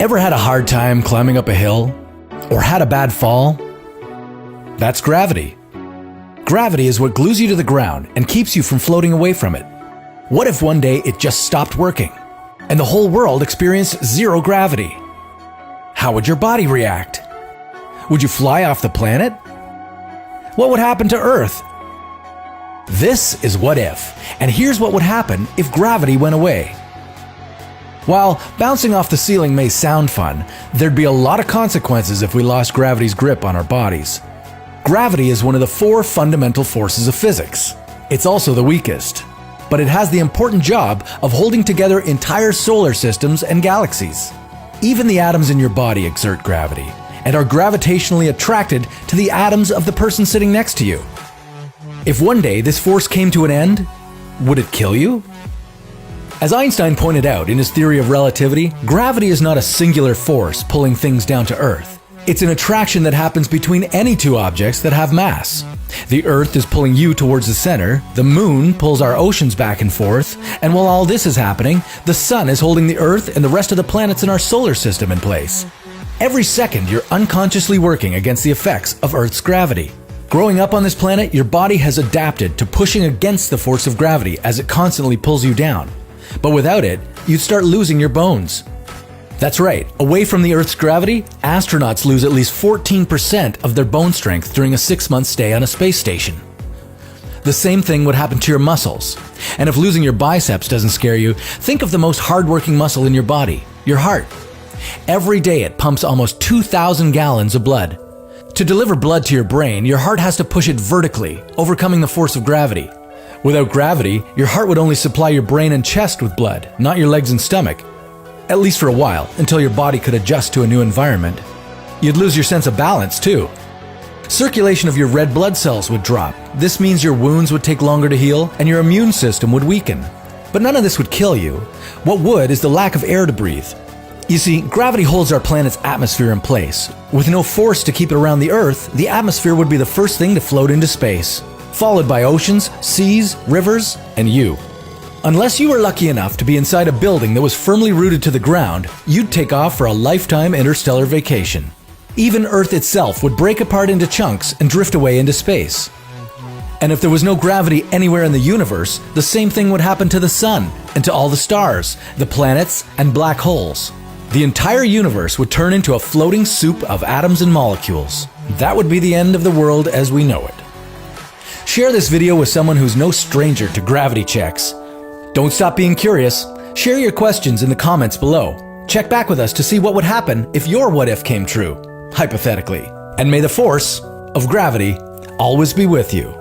Ever had a hard time climbing up a hill? Or had a bad fall? That's gravity. Gravity is what glues you to the ground and keeps you from floating away from it. What if one day it just stopped working, and the whole world experienced zero gravity? How would your body react? Would you fly off the planet? What would happen to Earth? This is What If, and here's what would happen if gravity went away. While bouncing off the ceiling may sound fun, there'd be a lot of consequences if we lost gravity's grip on our bodies. Gravity is one of the 4 fundamental forces of physics. It's also the weakest, but it has the important job of holding together entire solar systems and galaxies. Even the atoms in your body exert gravity and are gravitationally attracted to the atoms of the person sitting next to you. If one day this force came to an end, would it kill you? As Einstein pointed out in his theory of relativity, gravity is not a singular force pulling things down to Earth. It's an attraction that happens between any 2 objects that have mass. The Earth is pulling you towards the center, the Moon pulls our oceans back and forth, and while all this is happening, the Sun is holding the Earth and the rest of the planets in our solar system in place. Every second, you're unconsciously working against the effects of Earth's gravity. Growing up on this planet, your body has adapted to pushing against the force of gravity as it constantly pulls you down. But without it, you'd start losing your bones. That's right, away from the Earth's gravity, astronauts lose at least 14% of their bone strength during a 6-month stay on a space station. The same thing would happen to your muscles. And if losing your biceps doesn't scare you, think of the most hardworking muscle in your body, your heart. Every day it pumps almost 2,000 gallons of blood. To deliver blood to your brain, your heart has to push it vertically, overcoming the force of gravity. Without gravity, your heart would only supply your brain and chest with blood, not your legs and stomach. At least for a while, until your body could adjust to a new environment. You'd lose your sense of balance, too. Circulation of your red blood cells would drop. This means your wounds would take longer to heal, and your immune system would weaken. But none of this would kill you. What would is the lack of air to breathe. You see, gravity holds our planet's atmosphere in place. With no force to keep it around the Earth, the atmosphere would be the first thing to float into space, followed by oceans, seas, rivers, and you. Unless you were lucky enough to be inside a building that was firmly rooted to the ground, you'd take off for a lifetime interstellar vacation. Even Earth itself would break apart into chunks and drift away into space. And if there was no gravity anywhere in the universe, the same thing would happen to the Sun and to all the stars, the planets, and black holes. The entire universe would turn into a floating soup of atoms and molecules. That would be the end of the world as we know it. Share this video with someone who's no stranger to gravity checks. Don't stop being curious. Share your questions in the comments below. Check back with us to see what would happen if your what if came true, hypothetically. And may the force of gravity always be with you.